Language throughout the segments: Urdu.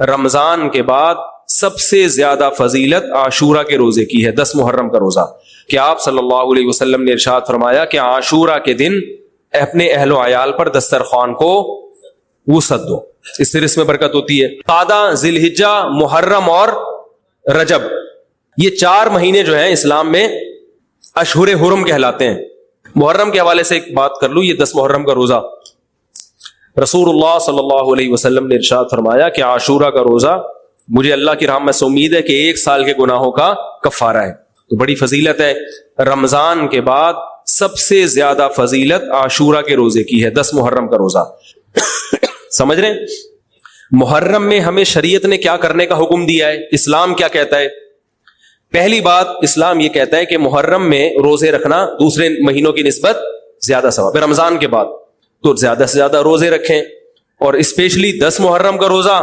رمضان کے بعد سب سے زیادہ فضیلت عاشورہ کے روزے کی ہے، 10 محرم کا روزہ، کہ آپ صلی اللہ علیہ وسلم نے ارشاد فرمایا کہ عاشورہ کے دن اپنے اہل و عیال پر دسترخوان کو وسعت دو، اس سے رزق میں برکت ہوتی ہے۔ قعدہ، ذی الحجہ، محرم اور رجب، یہ 4 مہینے جو ہیں اسلام میں اشہر حرم کہلاتے ہیں۔ محرم کے حوالے سے ایک بات کر لوں، یہ 10 محرم کا روزہ، رسول اللہ صلی اللہ علیہ وسلم نے ارشاد فرمایا کہ عاشورہ کا روزہ مجھے اللہ کی رحمت سے امید ہے کہ 1 سال کے گناہوں کا کفارہ ہے، تو بڑی فضیلت ہے۔ رمضان کے بعد سب سے زیادہ فضیلت عاشورہ کے روزے کی ہے، 10 محرم کا روزہ۔ سمجھ رہے ہیں؟ محرم میں ہمیں شریعت نے کیا کرنے کا حکم دیا ہے، اسلام کیا کہتا ہے؟ پہلی بات، اسلام یہ کہتا ہے کہ محرم میں روزے رکھنا دوسرے مہینوں کی نسبت زیادہ ثواب ہے۔ رمضان کے بعد تو زیادہ سے زیادہ روزے رکھیں، اور اسپیشلی 10 محرم کا روزہ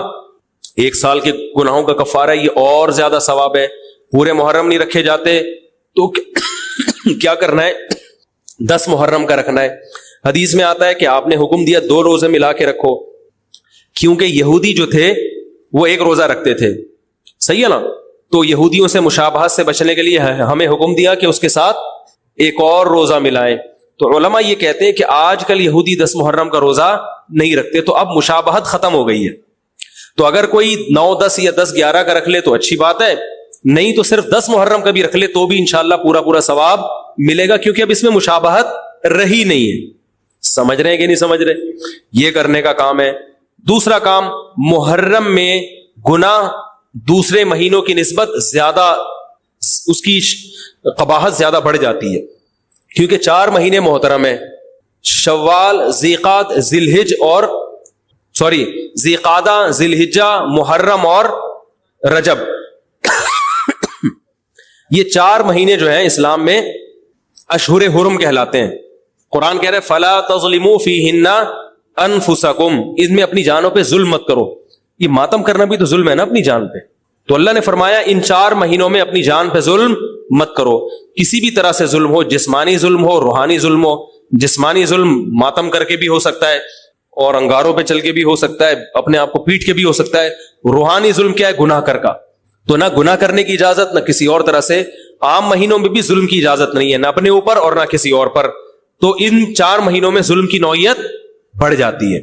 1 سال کے گناہوں کا کفارہ ہے، یہ اور زیادہ ثواب ہے۔ پورے محرم نہیں رکھے جاتے تو کیا کرنا ہے؟ 10 محرم کا رکھنا ہے۔ حدیث میں آتا ہے کہ آپ نے حکم دیا 2 روزے ملا کے رکھو، کیونکہ یہودی جو تھے وہ 1 روزہ رکھتے تھے، صحیح ہے نا؟ تو یہودیوں سے مشابہت سے بچنے کے لیے ہمیں حکم دیا کہ اس کے ساتھ ایک اور روزہ ملائیں۔ تو علماء یہ کہتے ہیں کہ آج کل یہودی 10 محرم کا روزہ نہیں رکھتے، تو اب مشابہت ختم ہو گئی ہے۔ تو اگر کوئی 9، 10 یا 10، 11 کا رکھ لے تو اچھی بات ہے، نہیں تو صرف 10 محرم کا بھی رکھ لے تو بھی انشاءاللہ پورا ثواب ملے گا، کیونکہ اب اس میں مشابہت رہی نہیں ہے۔ سمجھ رہے ہیں کہ نہیں سمجھ رہے؟ یہ کرنے کا کام ہے۔ دوسرا کام، محرم میں گناہ دوسرے مہینوں کی نسبت زیادہ، اس کی قباحت زیادہ بڑھ جاتی ہے، کیونکہ 4 مہینے محترم ہیں، شوال، ذی قعدہ، ذی الحجہ، محرم اور رجب، یہ 4 مہینے جو ہیں اسلام میں اشہر حرم کہلاتے ہیں۔ قرآن کہہ رہے فلا تظلموا فیہن انفسکم، اس میں اپنی جانوں پہ ظلم مت کرو۔ یہ ماتم کرنا بھی تو ظلم ہے نا اپنی جان پہ، تو اللہ نے فرمایا ان 4 مہینوں میں اپنی جان پہ ظلم مت کرو، کسی بھی طرح سے ظلم ہو، جسمانی ظلم ہو، روحانی ظلم ہو۔ جسمانی ظلم ماتم کر کے بھی ہو سکتا ہے، اور انگاروں پہ چل کے بھی ہو سکتا ہے، اپنے آپ کو پیٹ کے بھی ہو سکتا ہے۔ روحانی ظلم کیا ہے؟ گناہ کر کا، تو نہ گناہ کرنے کی اجازت، نہ کسی اور طرح سے۔ عام مہینوں میں بھی ظلم کی اجازت نہیں ہے، نہ اپنے اوپر اور نہ کسی اور پر، تو ان 4 مہینوں میں ظلم کی نوعیت بڑھ جاتی ہے۔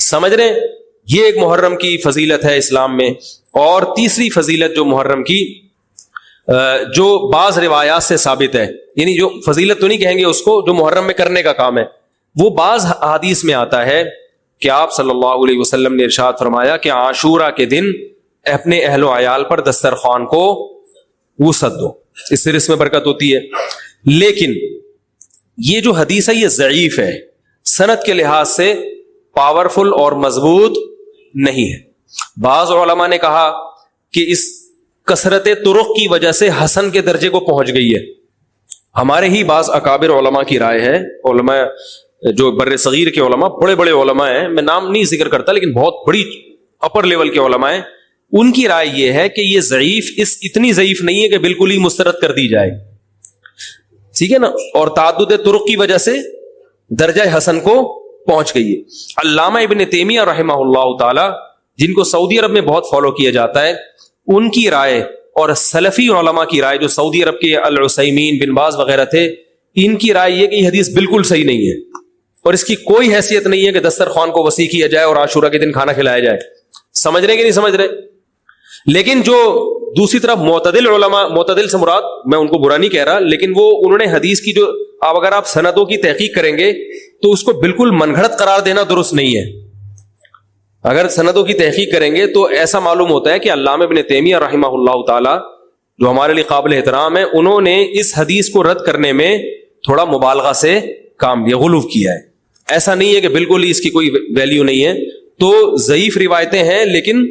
سمجھ رہے ہیں؟ یہ ایک محرم کی فضیلت ہے اسلام میں۔ اور تیسری فضیلت جو محرم کی، جو بعض روایات سے ثابت ہے، یعنی جو فضیلت تو نہیں کہیں گے اس کو، جو محرم میں کرنے کا کام ہے، وہ بعض حدیث میں آتا ہے کہ آپ صلی اللہ علیہ وسلم نے ارشاد فرمایا کہ عاشورہ کے دن اپنے اہل و عیال پر دسترخوان کو وسعت دو، اس سے رزق میں برکت ہوتی ہے۔ لیکن یہ جو حدیث ہے یہ ضعیف ہے، سند کے لحاظ سے پاورفل اور مضبوط نہیں ہے۔ بعض علماء نے کہا کہ اس کثرت طرق کی وجہ سے حسن کے درجے کو پہنچ گئی ہے۔ ہمارے ہی بعض اکابر علماء کی رائے ہے، علماء جو بر صغیر کے علماء، بڑے بڑے علماء ہیں، میں نام نہیں ذکر کرتا لیکن بہت بڑی اپر لیول کے علماء ہیں، ان کی رائے یہ ہے کہ یہ ضعیف، اتنی ضعیف نہیں ہے کہ بالکل ہی مسترد کر دی جائے، ٹھیک ہے نا، اور تعدد طرق کی وجہ سے درجہ حسن کو پہنچ گئی ہے۔ علامہ ابن تیمیہ رحمہ اللہ تعالی، جن کو سعودی عرب میں بہت فالو کیا جاتا ہے، ان کی رائے اور سلفی علماء کی رائے، جو سعودی عرب کے العثیمین، بن باز وغیرہ تھے، ان کی رائے یہ کہ یہ حدیث بالکل صحیح نہیں ہے، اور اس کی کوئی حیثیت نہیں ہے کہ دسترخوان کو وسیع کیا جائے اور عاشورہ کے دن کھانا کھلایا جائے۔ سمجھ رہے کہ نہیں سمجھ رہے؟ لیکن جو دوسری طرف معتدل علماء، معتدل سے مراد میں ان کو برا نہیں کہہ رہا، لیکن وہ انہوں نے حدیث کی جو اگر آپ سندوں کی تحقیق کریں گے تو اس کو بالکل من گھڑت قرار دینا درست نہیں ہے۔ اگر سندوں کی تحقیق کریں گے تو ایسا معلوم ہوتا ہے کہ علامہ ابن تیمیہ رحمہ اللہ تعالی، جو ہمارے لیے قابل احترام ہے، انہوں نے اس حدیث کو رد کرنے میں تھوڑا مبالغہ سے کام لیا، غلو کیا ہے۔ ایسا نہیں ہے کہ بالکل ہی اس کی کوئی ویلیو نہیں ہے، تو ضعیف روایتیں ہیں لیکن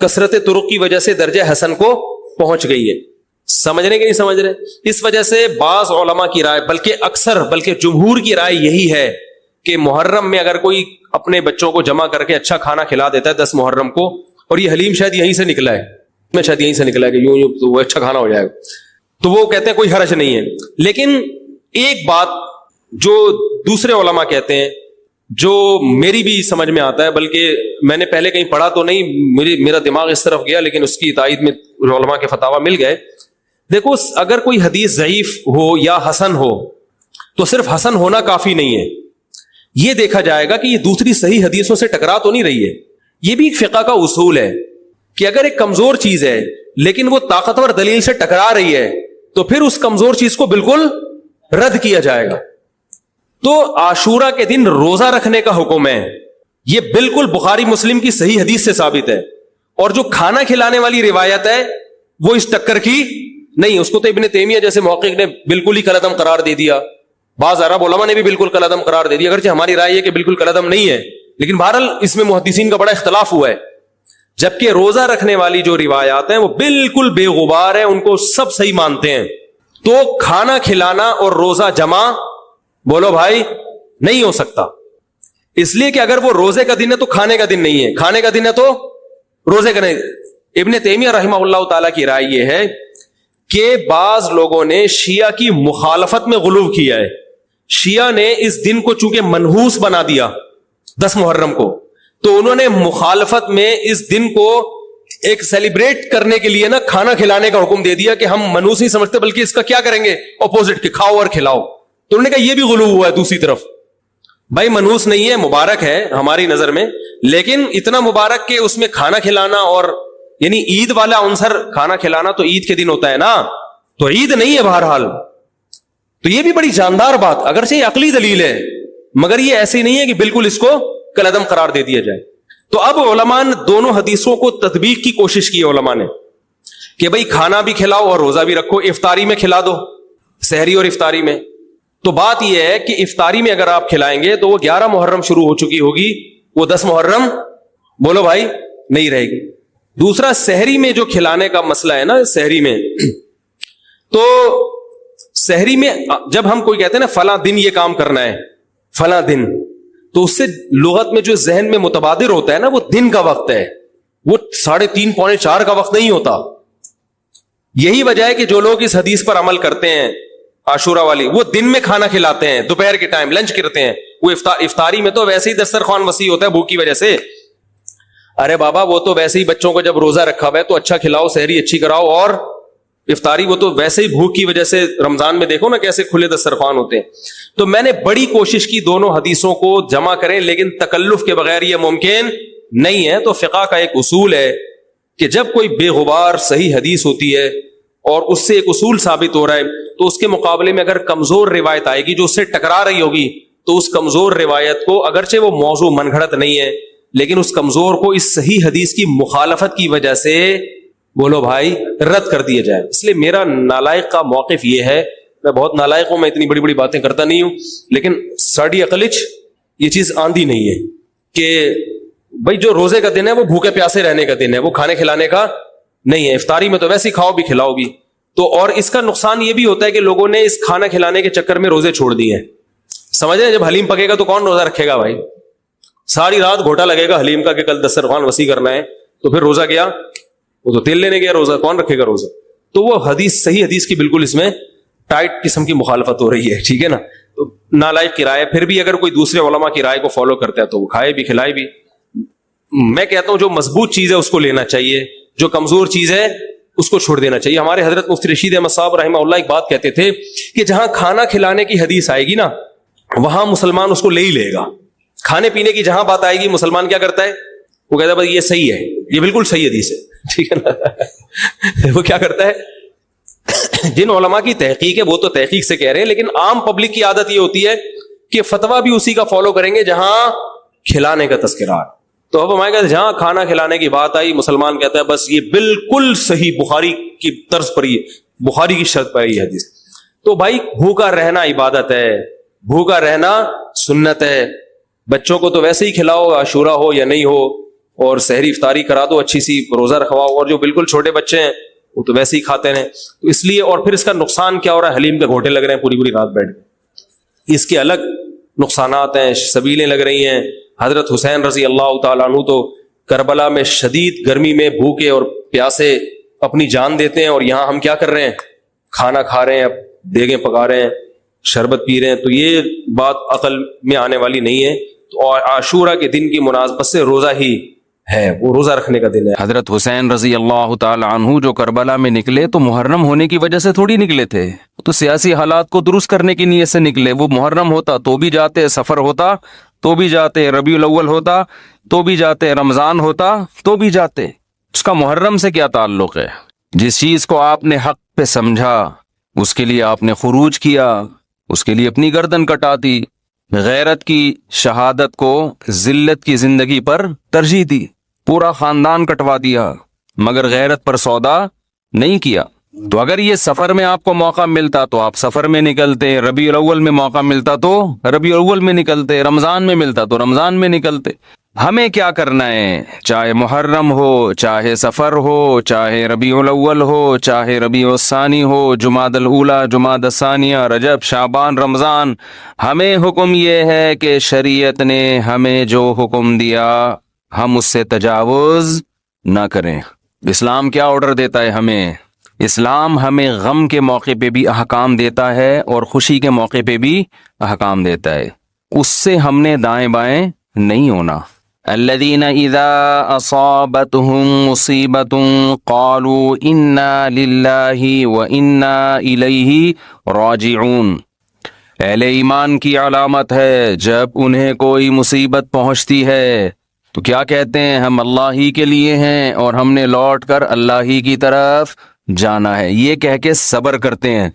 کثرت طرق کی وجہ سے درجہ حسن کو پہنچ گئی ہے۔ سمجھ رہے کہ نہیں سمجھ رہے؟ اس وجہ سے بعض علماء کی رائے، بلکہ جمہور کی رائے یہی ہے کہ محرم میں اگر کوئی اپنے بچوں کو جمع کر کے اچھا کھانا کھلا دیتا ہے 10 محرم کو، اور یہ حلیم شاید یہیں سے نکلا ہے، میں شاید یہیں سے نکلا ہے کہ یوں تو وہ اچھا کھانا ہو جائے گا، تو وہ کہتے ہیں کوئی حرج نہیں ہے۔ لیکن ایک بات جو دوسرے علماء کہتے ہیں جو میری بھی سمجھ میں آتا ہے, بلکہ میں نے پہلے کہیں پڑھا تو نہیں, میرا دماغ اس طرف گیا, لیکن اس کی تائید میں علماء کے فتاوی مل گئے. دیکھو اگر کوئی حدیث ضعیف ہو یا حسن ہو تو صرف حسن ہونا کافی نہیں ہے, یہ دیکھا جائے گا کہ یہ دوسری صحیح حدیثوں سے ٹکرا تو نہیں رہی ہے. یہ بھی ایک فقہ کا اصول ہے کہ اگر ایک کمزور چیز ہے لیکن وہ طاقتور دلیل سے ٹکرا رہی ہے تو پھر اس کمزور چیز کو بالکل رد کیا جائے گا. تو عاشورہ کے دن روزہ رکھنے کا حکم ہے, یہ بالکل بخاری مسلم کی صحیح حدیث سے ثابت ہے. اور جو کھانا کھلانے والی روایت ہے وہ اس ٹکر کی نہیں, اس کو تو ابن تیمیہ جیسے محقق نے بالکل ہی کالعدم قرار دے دیا, بعض عرب علماء نے بھی بالکل کالعدم قرار دے دیا, اگرچہ ہماری رائے ہے کہ بالکل کالعدم نہیں ہے, لیکن بہرحال اس میں محدثین کا بڑا اختلاف ہوا ہے. جبکہ روزہ رکھنے والی جو روایات ہیں وہ بالکل بے غبار ہے, ان کو سب صحیح مانتے ہیں. تو کھانا کھلانا اور روزہ جمع بولو بھائی نہیں ہو سکتا, اس لیے کہ اگر وہ روزے کا دن ہے تو کھانے کا دن نہیں ہے, کھانے کا دن ہے تو روزے کا نہیں. ابن تیمیہ رحمہ اللہ تعالیٰ کی رائے یہ ہے کہ بعض لوگوں نے شیعہ کی مخالفت میں غلو کیا ہے. شیعہ نے اس دن کو چونکہ منحوس بنا دیا 10 محرم کو, تو انہوں نے مخالفت میں اس دن کو ایک سیلیبریٹ کرنے کے لیے نا کھانا کھلانے کا حکم دے دیا کہ ہم منحوس نہیں سمجھتے بلکہ اس کا کیا کریں گے اپوزٹ کہ کھاؤ اور کھلاؤ. تو انہوں نے کہا یہ بھی غلو ہوا ہے دوسری طرف. بھائی منحوس نہیں ہے, مبارک ہے ہماری نظر میں, لیکن اتنا مبارک کہ اس میں کھانا کھلانا اور یعنی عید والا عنصر کھانا کھلانا تو عید کے دن ہوتا ہے نا, تو عید نہیں ہے بہرحال. تو یہ بھی بڑی جاندار بات, اگرچہ یہ عقلی دلیل ہے مگر یہ ایسی نہیں ہے کہ بالکل اس کو کالعدم قرار دے دیا جائے. تو اب علماء نے دونوں حدیثوں کو تطبیق کی کوشش کی علماء نے کہ بھئی کھانا بھی کھلاؤ اور روزہ بھی رکھو, افطاری میں کھلا دو, سحری اور افطاری میں. تو بات یہ ہے کہ افطاری میں اگر آپ کھلائیں گے تو وہ 11 محرم شروع ہو چکی ہوگی, وہ 10 محرم بولو بھائی نہیں رہے گی. دوسرا سحری میں جو کھلانے کا مسئلہ ہے نا, سحری میں تو سحری میں جب ہم کوئی کہتے ہیں نا فلاں دن یہ کام کرنا ہے فلاں دن, تو اس سے لغت میں جو ذہن میں متبادر ہوتا ہے نا وہ دن کا وقت ہے, وہ 3:30 پونے 4 کا وقت نہیں ہوتا. یہی وجہ ہے کہ جو لوگ اس حدیث پر عمل کرتے ہیں عاشورہ والی, وہ دن میں کھانا کھلاتے ہیں, دوپہر کے ٹائم لنچ کرتے ہیں. وہ افطاری میں تو ویسے ہی دسترخوان وسیع ہوتا ہے بھوک کی وجہ سے. ارے بابا وہ تو ویسے ہی بچوں کو جب روزہ رکھا ہوا ہے تو اچھا کھلاؤ, سحری اچھی کراؤ, اور افطاری وہ تو ویسے ہی بھوک کی وجہ سے, رمضان میں دیکھو نا کیسے کھلے دسترخوان ہوتے ہیں. تو میں نے بڑی کوشش کی دونوں حدیثوں کو جمع کریں, لیکن تکلف کے بغیر یہ ممکن نہیں ہے. تو فقہ کا ایک اصول ہے کہ جب کوئی بے غبار صحیح حدیث ہوتی ہے اور اس سے ایک اصول ثابت ہو رہا ہے, تو اس کے مقابلے میں اگر کمزور روایت آئے گی جو اس سے ٹکرا رہی ہوگی, تو اس کمزور روایت کو اگرچہ وہ موضوع من گھڑت نہیں ہے لیکن اس کمزور کو اس صحیح حدیث کی مخالفت کی وجہ سے بولو بھائی رد کر دیا جائے. اس لیے میرا نالائق کا موقف یہ ہے, میں بہت نالائق ہوں, میں اتنی بڑی بڑی باتیں کرتا نہیں ہوں, لیکن ساڑی عقلچ یہ چیز آندھی نہیں ہے کہ بھائی جو روزے کا دن ہے وہ بھوکے پیاسے رہنے کا دن ہے, وہ کھانے کھلانے کا نہیں ہے. افطاری میں تو ویسے ہی کھاؤ بھی کھلاؤ بھی. تو اور اس کا نقصان یہ بھی ہوتا ہے کہ لوگوں نے اس کھانا کھلانے کے چکر میں روزے چھوڑ دیے ہیں. سمجھ رہے ہیں, جب حلیم پکے گا تو کون روزہ رکھے گا بھائی, ساری رات گھوٹا لگے گا حلیم کا کہ کل دسترخوان وسیع کرنا ہے, تو پھر روزہ گیا, وہ تو تیل لینے گیا, روزہ کون رکھے گا روزہ. تو وہ حدیث صحیح حدیث کی بالکل اس میں ٹائٹ قسم کی مخالفت ہو رہی ہے, ٹھیک ہے نا. تو نالائق کی رائے, پھر بھی اگر کوئی دوسرے علماء کی رائے کو فالو کرتا ہے تو وہ کھائے بھی کھلائے بھی. میں کہتا ہوں جو مضبوط چیز ہے اس کو لینا چاہیے, جو کمزور چیز ہے اس کو چھوڑ دینا چاہیے. ہمارے حضرت مفتی رشید احمد صاحب رحمہ اللہ ایک بات کہتے تھے کہ جہاں کھانا کھلانے کی حدیث آئے گی نا وہاں مسلمان اس کو لے ہی لے گا. کھانے پینے کی جہاں بات آئے گی مسلمان کیا کرتا ہے, وہ کہتا ہے بھائی یہ صحیح ہے, یہ بالکل صحیح حدیث ہے, ٹھیک ہے نا. وہ کیا کرتا ہے, جن علماء کی تحقیق ہے وہ تو تحقیق سے کہہ رہے ہیں, لیکن عام پبلک کی عادت یہ ہوتی ہے کہ فتویٰ بھی اسی کا فالو کریں گے جہاں کھلانے کا تذکرہ. تو اب ہمارے کہتے جہاں کھانا کھلانے کی بات آئی مسلمان کہتا ہے بس یہ بالکل صحیح بخاری کی طرز پر, یہ بخاری کی شرط پر یہ حدیث. تو بھائی بھوکا رہنا عبادت ہے, بھوکا رہنا سنت ہے. بچوں کو تو ویسے ہی کھلاؤ عاشورہ ہو یا نہیں ہو, اور سحری افطاری کرا دو اچھی سی, روزہ رکھواؤ, اور جو بالکل چھوٹے بچے ہیں وہ تو ویسے ہی کھاتے ہیں. تو اس لیے, اور پھر اس کا نقصان کیا ہو رہا ہے, حلیم کے گھوٹے لگ رہے ہیں پوری پوری رات بیٹھ کے, اس کے الگ نقصانات ہیں, سبیلیں لگ رہی ہیں. حضرت حسین رضی اللہ تعالیٰ عنہ تو کربلا میں شدید گرمی میں بھوکے اور پیاسے اپنی جان دیتے ہیں, اور یہاں ہم کیا کر رہے ہیں, کھانا کھا رہے ہیں, اب دیگیں پکا رہے ہیں, شربت پی رہے ہیں. تو یہ بات عقل میں آنے والی نہیں ہے. اور عاشورہ کے دن کی مناسبت سے روزہ ہی ہے، وہ روزہ رکھنے کا دن ہے۔ حضرت حسین رضی اللہ تعالی عنہ جو کربلا میں نکلے تو محرم ہونے کی وجہ سے تھوڑی نکلے تھے، تو سیاسی حالات کو درست کرنے کی نیت سے نکلے۔ وہ محرم ہوتا تو بھی جاتے، سفر ہوتا تو بھی جاتے، ربیع الاول ہوتا تو بھی جاتے، رمضان ہوتا تو بھی جاتے۔ اس کا محرم سے کیا تعلق ہے؟ جس چیز کو آپ نے حق پہ سمجھا اس کے لیے آپ نے خروج کیا، اس کے لیے اپنی گردن کٹا دی، غیرت کی شہادت کو ذلت کی زندگی پر ترجیح دی، پورا خاندان کٹوا دیا، مگر غیرت پر سودا نہیں کیا۔ تو اگر یہ سفر میں آپ کو موقع ملتا تو آپ سفر میں نکلتے، ربیع الاول میں موقع ملتا تو ربیع الاول میں نکلتے، رمضان میں ملتا تو رمضان میں نکلتے۔ ہمیں کیا کرنا ہے؟ چاہے محرم ہو، چاہے سفر ہو، چاہے ربیع الاول ہو، چاہے ربیع الثانی ہو، جمادی الاولیٰ، جمادی الثانیہ، رجب، شعبان، رمضان، ہمیں حکم یہ ہے کہ شریعت نے ہمیں جو حکم دیا ہم اس سے تجاوز نہ کریں۔ اسلام کیا آرڈر دیتا ہے ہمیں؟ اسلام ہمیں غم کے موقع پہ بھی احکام دیتا ہے اور خوشی کے موقع پہ بھی احکام دیتا ہے، اس سے ہم نے دائیں بائیں نہیں ہونا۔ الذین اذا اصابتهم مصیبة قالوا انا للہ وانا الیہ راجعون۔ اہل ایمان کی علامت ہے جب انہیں کوئی مصیبت پہنچتی ہے تو کیا کہتے ہیں؟ ہم اللہ ہی کے لیے ہیں اور ہم نے لوٹ کر اللہ ہی کی طرف جانا ہے، یہ کہہ کے صبر کرتے ہیں۔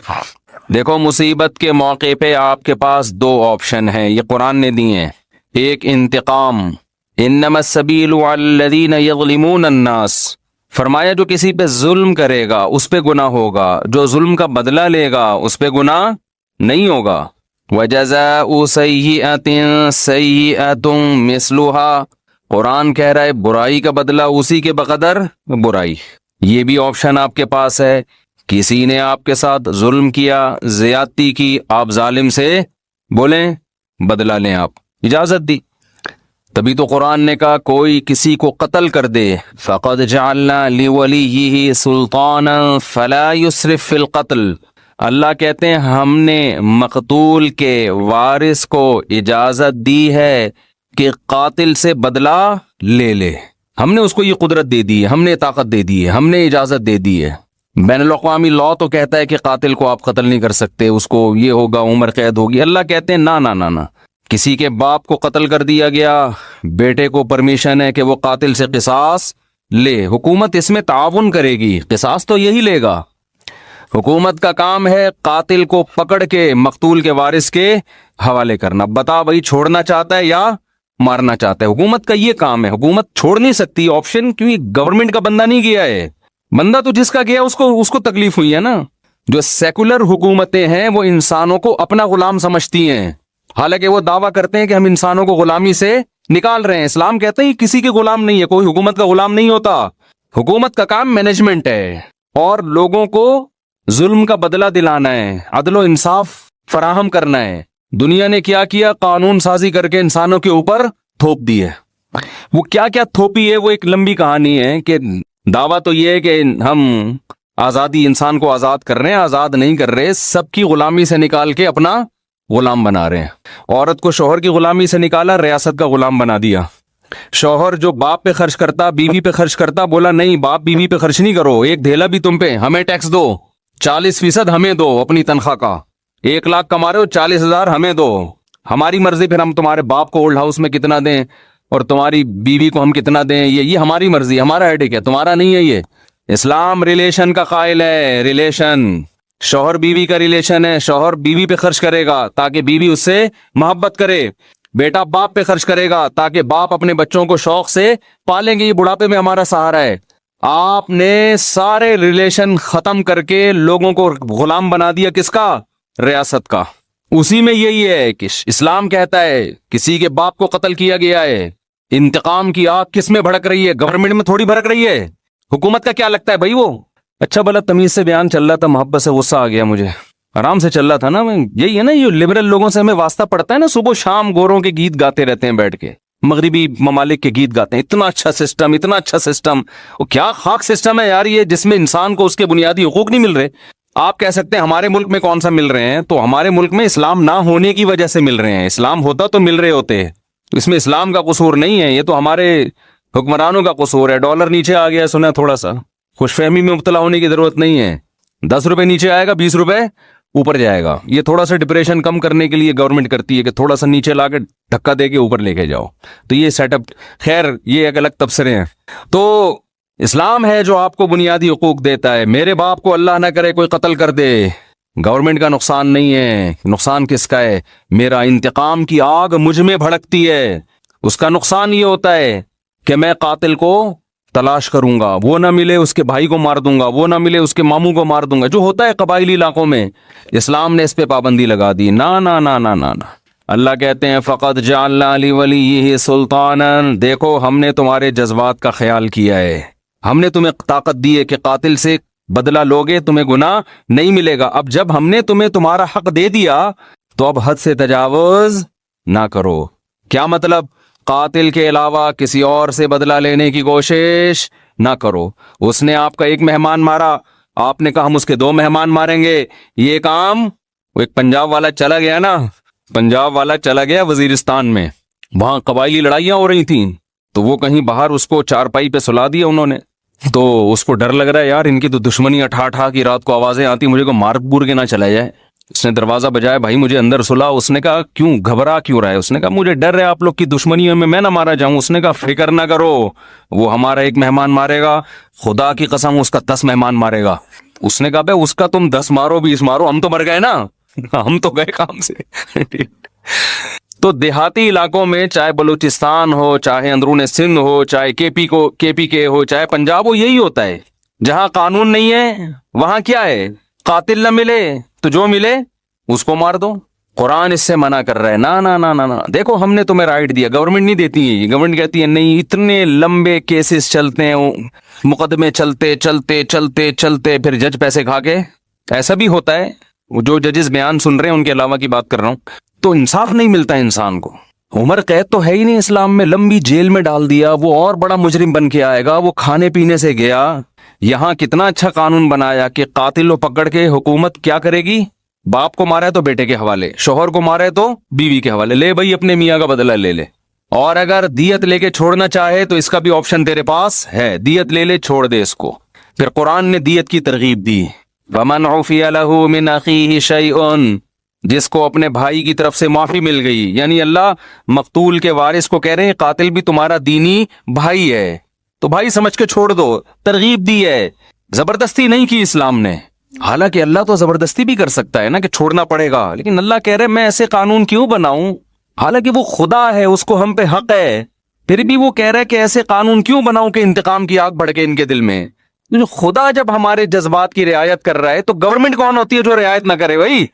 دیکھو مصیبت کے موقع پہ آپ کے پاس دو آپشن ہیں، یہ قرآن نے دی ہیں۔ ایک انتقام، انما السبیل علی الذین یظلمون الناس، فرمایا جو کسی پہ ظلم کرے گا اس پہ گناہ ہوگا، جو ظلم کا بدلہ لے گا اس پہ گناہ نہیں ہوگا۔ وجزاء سیئۃ سیئۃ مثلھا، قرآن کہہ رہا ہے برائی کا بدلہ اسی کے بقدر برائی۔ یہ بھی آپشن آپ کے پاس ہے، کسی نے آپ کے ساتھ ظلم کیا، زیادتی کی، آپ ظالم سے بولیں بدلہ لیں، آپ اجازت دی۔ تبھی تو قرآن نے کہا کوئی کسی کو قتل کر دے، فقد جعلنا لولیہ سلطانا فلا یسرف فی القتل، اللہ کہتے ہیں ہم نے مقتول کے وارث کو اجازت دی ہے کہ قاتل سے بدلہ لے لے، ہم نے اس کو یہ قدرت دے دی ہے، ہم نے طاقت دے دی ہے، ہم نے اجازت دے دی ہے۔ بین الاقوامی لاء تو کہتا ہے کہ قاتل کو آپ قتل نہیں کر سکتے، اس کو یہ ہوگا، عمر قید ہوگی۔ اللہ کہتے ہیں نا نا نا نا، کسی کے باپ کو قتل کر دیا گیا، بیٹے کو پرمیشن ہے کہ وہ قاتل سے قصاص لے، حکومت اس میں تعاون کرے گی، قصاص تو یہی لے گا۔ حکومت کا کام ہے قاتل کو پکڑ کے مقتول کے وارث کے حوالے کرنا، بتا بھائی چھوڑنا چاہتا ہے یا مارنا چاہتا ہے، حکومت کا یہ کام ہے۔ حکومت چھوڑ نہیں سکتی آپشن، کیونکہ گورنمنٹ کا بندہ نہیں گیا ہے، بندہ تو جس کا گیا اس کو تکلیف ہوئی ہے نا۔ جو سیکولر حکومتیں ہیں وہ انسانوں کو اپنا غلام سمجھتی ہیں، حالانکہ وہ دعویٰ کرتے ہیں کہ ہم انسانوں کو غلامی سے نکال رہے ہیں۔ اسلام کہتے ہیں کسی کے غلام نہیں ہے، کوئی حکومت کا غلام نہیں ہوتا، حکومت کا کام مینجمنٹ ہے اور لوگوں کو ظلم کا بدلہ دلانا ہے، عدل و انصاف فراہم کرنا ہے۔ دنیا نے کیا کیا؟ قانون سازی کر کے انسانوں کے اوپر تھوپ دی ہے۔ وہ کیا کیا تھوپی ہے وہ ایک لمبی کہانی ہے، کہ دعویٰ تو یہ ہے کہ ہم آزادی، انسان کو آزاد کر رہے ہیں، آزاد نہیں کر رہے، سب کی غلامی سے نکال کے اپنا غلام بنا رہے ہیں۔ عورت کو شوہر کی غلامی سے نکالا، ریاست کا غلام بنا دیا۔ شوہر جو باپ پہ خرچ کرتا، بیوی پہ خرچ کرتا، بولا نہیں باپ بیوی پہ خرچ نہیں کرو، ایک دھیلا بھی تم پہ، ہمیں ٹیکس دو، 40% ہمیں دو اپنی تنخواہ کا، 1 لاکھ کما رہے ہو 40,000 ہمیں دو، ہماری مرضی، پھر ہم تمہارے باپ کو اولڈ ہاؤس میں کتنا دیں اور تمہاری بیوی کو ہم کتنا دیں، یہ ہماری مرضی، ہمارا ہیڈک ہے، تمہارا نہیں ہے۔ یہ اسلام ریلیشن کا قائل ہے، ریلیشن شوہر بیوی کا ریلیشن ہے، شوہر بیوی پہ خرچ کرے گا تاکہ بیوی اس سے محبت کرے، بیٹا باپ پہ خرچ کرے گا تاکہ باپ اپنے بچوں کو شوق سے پالیں گے، یہ بڑھاپے میں ہمارا سہارا ہے۔ آپ نے سارے ریلیشن ختم کر کے لوگوں کو غلام بنا دیا، کس کا؟ ریاست کا۔ اسی میں یہی ہے کہ اسلام کہتا ہے کسی کے باپ کو قتل کیا گیا ہے، انتقام کی آگ کس میں بھڑک رہی ہے؟ گورنمنٹ میں تھوڑی بھڑک رہی ہے، حکومت کا کیا لگتا ہے بھائی؟ وہ اچھا بھلا تمیز سے بیان چل رہا تھا، محبت سے غصہ آ گیا مجھے، آرام سے چل رہا تھا نا۔ یہی ہے نا، یہ لبرل لوگوں سے ہمیں واسطہ پڑتا ہے نا، صبح شام گوروں کے گیت گاتے رہتے ہیں بیٹھ کے، مغربی ممالک کے گیت گاتے ہیں، اتنا اچھا سسٹم، اتنا اچھا سسٹم۔ وہ کیا خاک سسٹم ہے یار یہ، جس میں انسان کو اس کے بنیادی حقوق نہیں مل رہے۔ آپ کہہ سکتے ہیں ہمارے ملک میں کون سا مل رہے ہیں، تو ہمارے ملک میں اسلام نہ ہونے کی وجہ سے مل رہے ہیں، اسلام ہوتا تو مل رہے ہوتے۔ تو اس میں اسلام کا قصور نہیں ہے, یہ تو ہمارے حکمرانوں کا قصور ہے. ڈالر نیچے آ گیا سنا, تھوڑا سا خوش فہمی میں مبتلا ہونے کی ضرورت نہیں ہے. 10 روپے نیچے آئے گا, 20 روپے اوپر جائے گا. یہ تھوڑا سا ڈپریشن کم کرنے کے لیے گورنمنٹ کرتی ہے کہ تھوڑا سا نیچے لا کے دھکا دے کے اوپر لے کے جاؤ. تو یہ سیٹ اپ, خیر یہ ایک الگ تبصرے ہیں. تو اسلام ہے جو آپ کو بنیادی حقوق دیتا ہے. میرے باپ کو اللہ نہ کرے کوئی قتل کر دے, گورنمنٹ کا نقصان نہیں ہے. نقصان کس کا ہے؟ میرا انتقام کی آگ مجھ میں بھڑکتی ہے. اس کا نقصان یہ ہوتا ہے کہ میں قاتل کو تلاش کروں گا, وہ نہ ملے اس کے بھائی کو مار دوں گا, وہ نہ ملے اس کے ماموں کو مار دوں گا, جو ہوتا ہے قبائلی علاقوں میں. اسلام نے اس پہ پابندی لگا دی. نا نا نا نا نا نا. اللہ کہتے ہیں فقط جعلنا لولیہ سلطانا, دیکھو ہم نے تمہارے جذبات کا خیال کیا ہے, ہم نے تمہیں طاقت دی ہے کہ قاتل سے بدلہ لوگے تمہیں گناہ نہیں ملے گا. اب جب ہم نے تمہیں تمہارا حق دے دیا تو اب حد سے تجاوز نہ کرو. کیا مطلب؟ قاتل کے علاوہ کسی اور سے بدلہ لینے کی کوشش نہ کرو. اس نے آپ کا ایک مہمان مارا, آپ نے کہا ہم اس کے 2 مہمان ماریں گے. یہ کام وہ ایک پنجاب والا چلا گیا نا, پنجاب والا چلا گیا وزیرستان میں, وہاں قبائلی لڑائیاں ہو رہی تھیں, تو وہ کہیں باہر اس کو چارپائی پہ سلا دیا انہوں نے. تو اس کو ڈر لگ رہا ہے یار ان کی تو دشمنی اٹھا اٹھا کی رات کو آوازیں آتی, مجھے کو مار بور کے نہ چلا جائے. اس نے دروازہ بجایا, بھائی مجھے اندر سلا. اس نے کہا کیوں, گھبرا کیوں رہا ہے؟ اس نے کہا مجھے ڈر ہے آپ لوگ کی دشمنیوں میں نہ مارا جاؤں. اس نے کہا فکر نہ کرو, وہ ہمارا ایک مہمان مارے گا, خدا کی قسم اس کا 10 مہمان مارے گا. اس نے کہا بھائی اس کا تم 10 مارو 20 مارو, ہم تو مر گئے نا, ہم تو گئے کام سے. تو دیہاتی علاقوں میں چاہے بلوچستان ہو, چاہے اندرون سندھ ہو, چاہے کے پی کے ہو, چاہے پنجاب ہو, یہی ہوتا ہے. جہاں قانون نہیں ہے وہاں کیا ہے, قاتل نہ ملے تو جو ملے اس کو مار دو. قرآن اس سے منع کر رہا ہے. نا نا نا نا نا. دیکھو ہم نے تمہیں رائٹ دیا, گورنمنٹ نہیں دیتی ہے. گورنمنٹ کہتی ہے نہیں, اتنے لمبے کیسز چلتے ہیں, مقدمے چلتے چلتے چلتے چلتے پھر جج پیسے کھا کے. ایسا بھی ہوتا ہے, جو ججز بیان سن رہے ہیں ان کے علاوہ کی بات کر رہا ہوں. تو انصاف نہیں ملتا انسان کو. عمر قید تو ہے ہی نہیں اسلام میں, لمبی جیل میں ڈال دیا, وہ اور بڑا مجرم بن کے آئے گا. وہ کھانے پینے سے گیا. یہاں کتنا اچھا قانون بنایا کہ قاتل کو پکڑ کے حکومت کیا کرے گی, باپ کو مارا ہے تو بیٹے کے حوالے, شوہر کو مارا ہے تو بیوی کے حوالے, لے بھائی اپنے میاں کا بدلہ لے لے. اور اگر دیت لے کے چھوڑنا چاہے تو اس کا بھی آپشن تیرے پاس ہے, دیت لے لے چھوڑ دے اس کو. پھر قرآن نے دیت کی ترغیب دی, وَمَنْ عُفِيَ لَهُ مِنْ أَخِيهِ شَيْءٌ, جس کو اپنے بھائی کی طرف سے معافی مل گئی. یعنی اللہ مقتول کے وارث کو کہہ رہے ہیں قاتل بھی تمہارا دینی بھائی ہے, تو بھائی سمجھ کے چھوڑ دو. ترغیب دی ہے, زبردستی نہیں کی اسلام نے. حالانکہ اللہ تو زبردستی بھی کر سکتا ہے نا کہ چھوڑنا پڑے گا, لیکن اللہ کہہ رہے میں ایسے قانون کیوں بناؤں, حالانکہ وہ خدا ہے, اس کو ہم پہ حق ہے, پھر بھی وہ کہہ رہا ہے کہ ایسے قانون کیوں بناؤں کہ انتقام کی آگ بھڑکے ان کے دل میں. جو خدا جب ہمارے جذبات کی رعایت کر رہا ہے تو گورنمنٹ کون ہوتی ہے جو رعایت نہ کرے؟ بھائی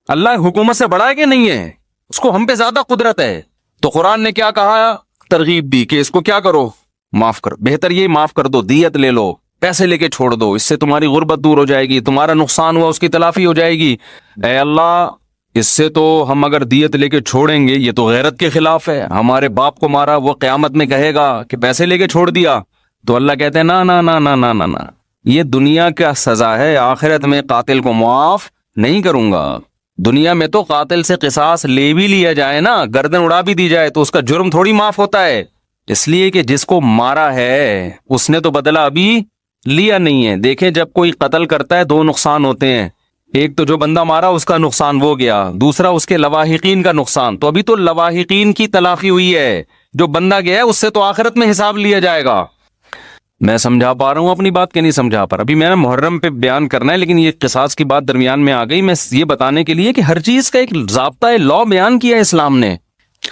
اللہ حکومت سے بڑا ہے کہ نہیں ہے؟ اس کو ہم پہ زیادہ قدرت ہے. تو قرآن نے کیا کہا, ترغیب دی کہ اس کو کیا کرو, معاف کرو. بہتر یہ معاف کر دو, دیت لے لو, پیسے لے کے چھوڑ دو, اس سے تمہاری غربت دور ہو جائے گی, تمہارا نقصان ہوا اس کی تلافی ہو جائے گی. اے اللہ اس سے تو ہم اگر دیت لے کے چھوڑیں گے یہ تو غیرت کے خلاف ہے. ہمارے باپ کو مارا, وہ قیامت میں کہے گا کہ پیسے لے کے چھوڑ دیا. تو اللہ کہتے ہیں نا نا نا نا نا نا نا, یہ دنیا کا سزا ہے, آخرت میں قاتل کو معاف نہیں کروں گا. دنیا میں تو قاتل سے قصاص لے بھی لیا جائے نا, گردن اڑا بھی دی جائے تو اس کا جرم تھوڑی معاف ہوتا ہے, اس لیے کہ جس کو مارا ہے اس نے تو بدلہ ابھی لیا نہیں ہے. دیکھیں جب کوئی قتل کرتا ہے 2 نقصان ہوتے ہیں, ایک تو جو بندہ مارا اس کا نقصان وہ گیا, دوسرا اس کے لواحقین کا نقصان. تو ابھی تو لواحقین کی تلافی ہوئی ہے, جو بندہ گیا ہے اس سے تو آخرت میں حساب لیا جائے گا. میں سمجھا پا رہا ہوں اپنی بات کہ نہیں سمجھا پا رہا؟ ابھی میں نے محرم پہ بیان کرنا ہے, لیکن یہ قصاص کی بات درمیان میں آ گئی. میں یہ بتانے کے لیے کہ ہر چیز کا ایک ضابطہ لا بیان کیا ہے اسلام نے.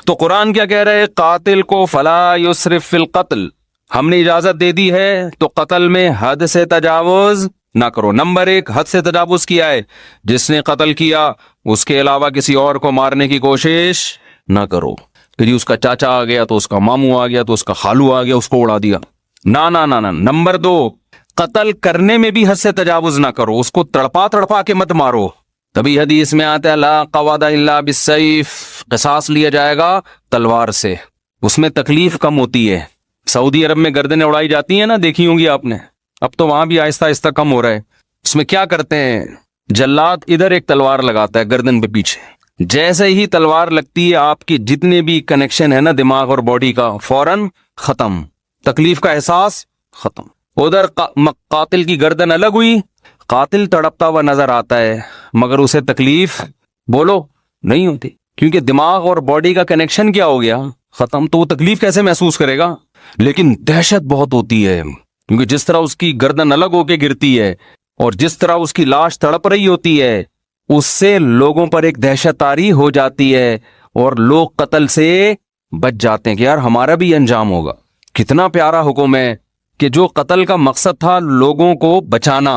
تو قرآن کیا کہہ رہے, قاتل کو فلا یسرف فی القتل, ہم نے اجازت دے دی ہے تو قتل میں حد سے تجاوز نہ کرو. نمبر 1 حد سے تجاوز کیا ہے, جس نے قتل کیا اس کے علاوہ کسی اور کو مارنے کی کوشش نہ کرو. کہ جی اس کا چاچا آ گیا تو اس کا ماموں آ گیا تو اس کا خالو آ گیا, اس کو اڑا دیا. نا نا نا نا. نمبر 2 قتل کرنے میں بھی حد سے تجاوز نہ کرو, اس کو تڑپا کے مت مارو. تبھی حدیث میں آتا ہے لا قواد الا بالسیف, قصاص لیا جائے گا تلوار سے, اس میں تکلیف کم ہوتی ہے. سعودی عرب میں گردنیں اڑائی جاتی ہیں نا, دیکھی ہوں گی آپ نے, اب تو وہاں بھی آہستہ آہستہ کم ہو رہا ہے. اس میں کیا کرتے ہیں, جلاد ادھر ایک تلوار لگاتا ہے گردن پہ پیچھے, جیسے ہی تلوار لگتی ہے آپ کی جتنے بھی کنیکشن ہے نا دماغ اور باڈی کا فوراً ختم، تکلیف کا احساس ختم. ادھر قاتل کی گردن الگ ہوئی، قاتل تڑپتا ہوا نظر آتا ہے مگر اسے تکلیف بولو نہیں ہوتی، کیونکہ دماغ اور باڈی کا کنیکشن کیا ہو گیا ختم. تو وہ تکلیف کیسے محسوس کرے گا؟ لیکن دہشت بہت ہوتی ہے، کیونکہ جس طرح اس کی گردن الگ ہو کے گرتی ہے اور جس طرح اس کی لاش تڑپ رہی ہوتی ہے، اس سے لوگوں پر ایک دہشت طاری ہو جاتی ہے اور لوگ قتل سے بچ جاتے ہیں کہ یار ہمارا بھی انجام ہوگا. کتنا پیارا حکم ہے کہ جو قتل کا مقصد تھا لوگوں کو بچانا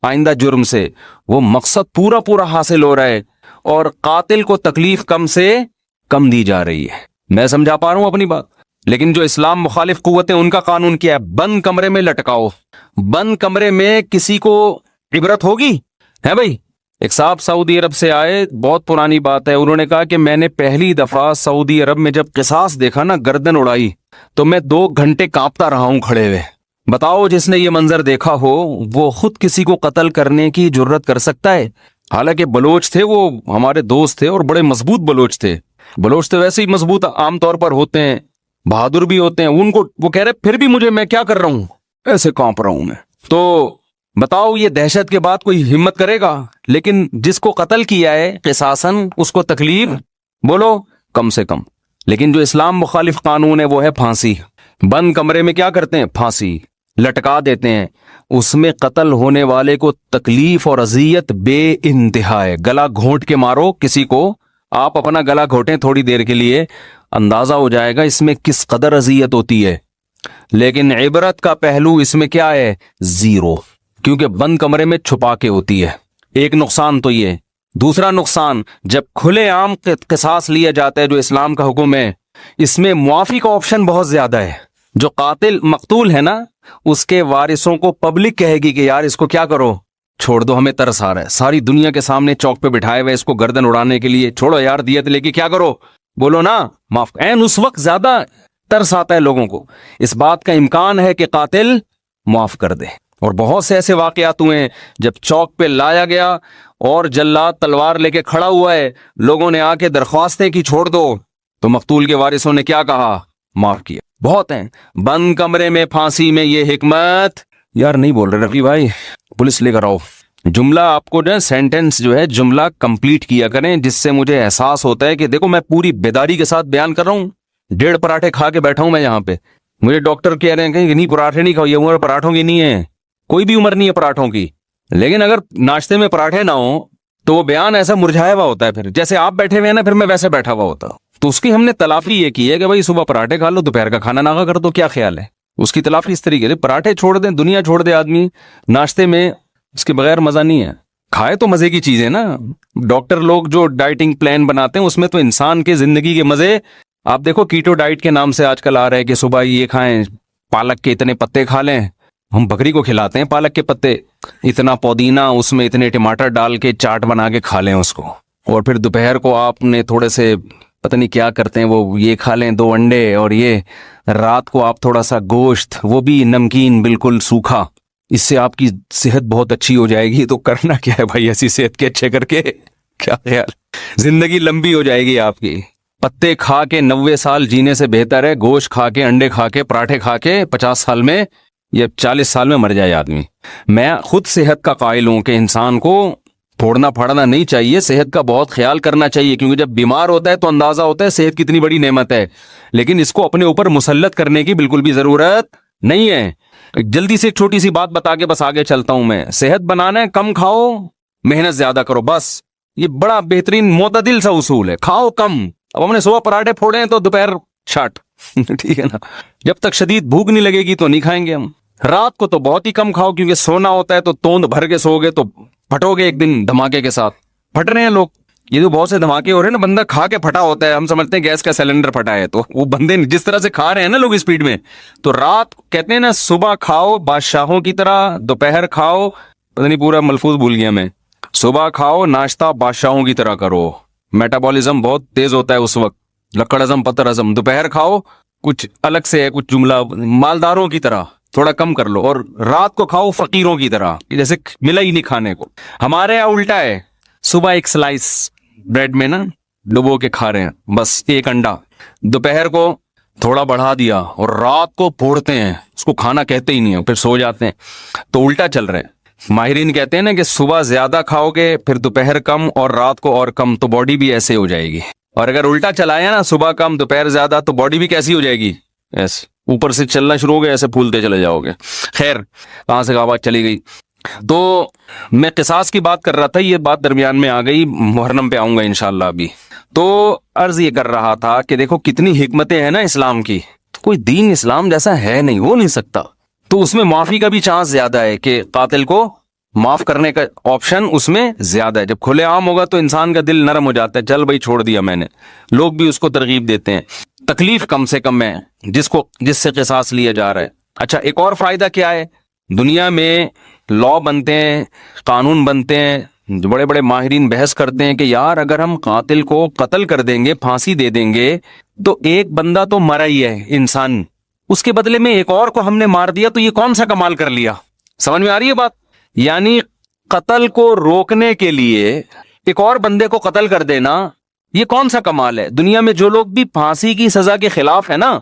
آئندہ جرم سے، وہ مقصد پورا حاصل ہو رہا ہے اور قاتل کو تکلیف کم سے کم دی جا رہی ہے. میں سمجھا پا رہا ہوں اپنی بات؟ لیکن جو اسلام مخالف قوتیں ان کا قانون کیا ہے؟ بند کمرے میں لٹکاؤ. بند کمرے میں کسی کو عبرت ہوگی ہے بھائی؟ ایک صاحب سعودی عرب سے آئے، بہت پرانی بات ہے، انہوں نے کہا کہ میں نے پہلی دفعہ سعودی عرب میں جب قصاص دیکھا نا، گردن اڑائی، تو میں 2 گھنٹے کانپتا رہا ہوں کھڑے ہوئے. بتاؤ جس نے یہ منظر دیکھا ہو وہ خود کسی کو قتل کرنے کی جرت کر سکتا ہے؟ حالانکہ بلوچ تھے، وہ ہمارے دوست تھے اور بڑے مضبوط بلوچ تھے. بلوچ تو ویسے ہی مضبوط عام طور پر ہوتے ہیں، بہادر بھی ہوتے ہیں. ان کو وہ کہہ رہے پھر بھی میں کیا کر رہا ہوں، ایسے کانپ رہا ہوں میں. تو بتاؤ یہ دہشت کے بعد کوئی ہمت کرے گا؟ لیکن جس کو قتل کیا ہے قصاصاً اس کو تکلیف بولو کم سے کم. لیکن جو اسلام مخالف قانون ہے وہ ہے پھانسی. بند کمرے میں کیا کرتے ہیں؟ پھانسی لٹکا دیتے ہیں. اس میں قتل ہونے والے کو تکلیف اور اذیت بے انتہا ہے. گلا گھونٹ کے مارو کسی کو، آپ اپنا گلا گھونٹیں تھوڑی دیر کے لیے، اندازہ ہو جائے گا اس میں کس قدر اذیت ہوتی ہے. لیکن عبرت کا پہلو اس میں کیا ہے؟ 0، کیونکہ بند کمرے میں چھپا کے ہوتی ہے. ایک نقصان تو یہ. دوسرا نقصان، جب کھلے عام قصاص لیا جاتا ہے جو اسلام کا حکم ہے، اس میں معافی کا آپشن بہت زیادہ ہے. جو قاتل مقتول ہے نا، اس کے وارثوں کو پبلک کہے گی کہ یار اس کو کیا کرو، چھوڑ دو، ہمیں ترس آ رہا ہے. ساری دنیا کے سامنے چوک پہ بٹھائے ہوئے اس کو گردن اڑانے کے لیے، چھوڑو یار دیت لے کے کیا کرو، بولو نا معاف. اس وقت زیادہ ترس آتا ہے لوگوں کو. اس بات کا امکان ہے کہ قاتل معاف کر دے. اور بہت سے ایسے واقعات ہوئے ہیں جب چوک پہ لایا گیا اور جلاد تلوار لے کے کھڑا ہوا ہے، لوگوں نے آ کے درخواستیں کی چھوڑ دو، تو مقتول کے وارثوں نے کیا کہا؟ معاف کیا. بہت ہیں. بند کمرے میں پھانسی میں یہ حکمت یار نہیں بول رہے رفیع بھائی، پولیس لے کر آؤ. جملہ آپ کو جو سینٹنس جو ہے جملہ کمپلیٹ کیا کریں، جس سے مجھے احساس ہوتا ہے کہ دیکھو میں پوری بیداری کے ساتھ بیان کر رہا ہوں. 1.5 پراٹھے کھا کے بیٹھا ہوں میں یہاں پہ. مجھے ڈاکٹر کہہ رہے ہیں کہ نہیں پراٹھے نہیں کھاؤ، یہ عمر پراٹھوں کی نہیں ہے، کوئی بھی عمر نہیں ہے پراٹھوں کی. لیکن اگر ناشتے میں پراٹھے نہ ہوں تو وہ بیان ایسا مرجھایا ہوا ہوتا ہے، پھر جیسے آپ بیٹھے ہوئے ہیں نا، پھر میں ویسے بیٹھا ہوا ہوتا. تو اس کی ہم نے تلافی یہ کی ہے کہ بھائی صبح پراٹھے کھا لو، دوپہر کا کھانا نہ کر دو. کیا خیال ہے؟ اس کی تلافی اس طریقے سے پراٹھے چھوڑ دیں، دنیا چھوڑ دے آدمی، ناشتے میں اس کے بغیر مزہ نہیں ہے. کھائے تو مزے کی چیزیں نا. ڈاکٹر لوگ جو ڈائٹنگ پلان بناتے ہیں اس میں تو انسان کے زندگی کے مزے، آپ دیکھو کیٹو ڈائٹ کے نام سے آج کل آ رہا ہے کہ صبح یہ کھائیں، پالک کے اتنے پتے کھا لیں. ہم بکری کو کھلاتے ہیں پالک کے پتے، اتنا پودینہ، اس میں اتنے ٹماٹر ڈال کے چاٹ بنا کے کھا لیں اس کو. اور پھر دوپہر کو آپ نے تھوڑے سے پتہ نہیں کیا کرتے ہیں وہ یہ کھا لیں 2 انڈے، اور یہ رات کو آپ تھوڑا سا گوشت، وہ بھی نمکین بالکل سوکھا. اس سے آپ کی صحت بہت اچھی ہو جائے گی. تو کرنا کیا ہے بھائی ایسی صحت کے اچھے کر کے؟ کیا خیال؟ زندگی لمبی ہو جائے گی آپ کی. پتے کھا کے 90 سال جینے سے بہتر ہے گوشت کھا کے، انڈے کھا کے، پراٹھے کھا کے 50 سال میں یا 40 سال میں مر جائے آدمی. میں خود صحت کا قائل ہوں کہ انسان کو پھوڑنا پھاڑنا نہیں چاہیے، صحت کا بہت خیال کرنا چاہیے، کیونکہ جب بیمار ہوتا ہے تو اندازہ ہوتا ہے صحت کتنی بڑی نعمت ہے. لیکن اس کو اپنے اوپر مسلط کرنے کی بالکل بھی ضرورت نہیں ہے. جلدی سے ایک چھوٹی سی بات بتا کے بس آگے چلتا ہوں میں. صحت بنانا ہے، کم کھاؤ، محنت زیادہ کرو، بس یہ بڑا بہترین معتدل سا اصول ہے. کھاؤ کم. اب ہم نے صبح پراٹھے پھوڑے ہیں تو دوپہر چھاٹ ٹھیک ہے نا. جب تک شدید بھوک نہیں لگے گی تو نہیں کھائیں گے ہم. رات کو تو بہت ہی کم کھاؤ، کیونکہ سونا ہوتا ہے تو توند بھر کے سو گے تو پھٹو گے ایک دن دھماکے کے ساتھ. پھٹ رہے ہیں لوگ، یہ جو بہت سے دھماکے ہو رہے ہیں نا، بندہ کھا کے پھٹا ہوتا ہے. ہم سمجھتے ہیں گیس کا سلنڈر پھٹا ہے، تو وہ بندے جس طرح سے کھا رہے ہیں نا لوگ اسپیڈ میں. تو رات کہتے ہیں نا صبح کھاؤ بادشاہوں کی طرح، دوپہر کھاؤ، پتہ نہیں پورا ملفوظ بھول گیا میں. صبح کھاؤ ناشتہ بادشاہوں کی طرح کرو، میٹابولزم بہت تیز ہوتا ہے اس وقت، لکڑ ہضم پتر ہضم. دوپہر کھاؤ کچھ الگ سے ہے، کچھ جملہ مالداروں کی طرح، تھوڑا کم کر لو. اور رات کو کھاؤ فقیروں کی طرح، جیسے ملا ہی نہیں کھانے کو. ہمارے یہاں الٹا ہے. صبح ایک سلائس بریڈ میں نا ڈبو کے کھا رہے ہیں بس ایک انڈا, دوپہر کو تھوڑا بڑھا دیا اور رات کو پھوڑتے ہیں, اس کو کھانا کہتے ہی نہیں ہیں, پھر سو جاتے ہیں. تو الٹا چل رہے ہیں. ماہرین کہتے ہیں نا کہ صبح زیادہ کھاؤ گے پھر دوپہر کم اور رات کو اور کم, تو باڈی بھی ایسے ہو جائے گی. اور اگر الٹا چلایا نا صبح کم دوپہر زیادہ, تو باڈی بھی کیسی ہو جائے گی, ایسے اوپر سے چلنا شروع ہو گئے, ایسے پھولتے چلے جاؤ گے. خیر کہاں سے آواز چلی گئی. تو میں قصاص کی بات کر رہا تھا, یہ بات درمیان میں آ گئی, محرم پہ آؤں گا انشاءاللہ ابھی. تو عرض یہ کر رہا تھا کہ دیکھو کتنی حکمتیں ہیں نا اسلام کی, کوئی دین اسلام جیسا ہے نہیں, ہو نہیں سکتا. تو اس میں معافی کا بھی چانس زیادہ ہے کہ قاتل کو معاف کرنے کا آپشن اس میں زیادہ ہے. جب کھلے عام ہوگا تو انسان کا دل نرم ہو جاتا ہے, چل بھائی چھوڑ دیا میں نے, لوگ بھی اس کو ترغیب دیتے ہیں. تکلیف کم سے کم ہے جس سے قصاص لیا جا رہا ہے. اچھا ایک اور فائدہ کیا ہے, دنیا میں لا بنتے ہیں, قانون بنتے ہیں, بڑے بڑے ماہرین بحث کرتے ہیں کہ یار اگر ہم قاتل کو قتل کر دیں گے, پھانسی دے دیں گے, تو ایک بندہ تو مرا ہی ہے انسان, اس کے بدلے میں ایک اور کو ہم نے مار دیا, تو یہ کون سا کمال کر لیا. سمجھ میں آ رہی ہے بات؟ یعنی قتل کو روکنے کے لیے ایک اور بندے کو قتل کر دینا, یہ کون سا کمال ہے. دنیا میں جو لوگ بھی پھانسی کی سزا کے خلاف ہے نا,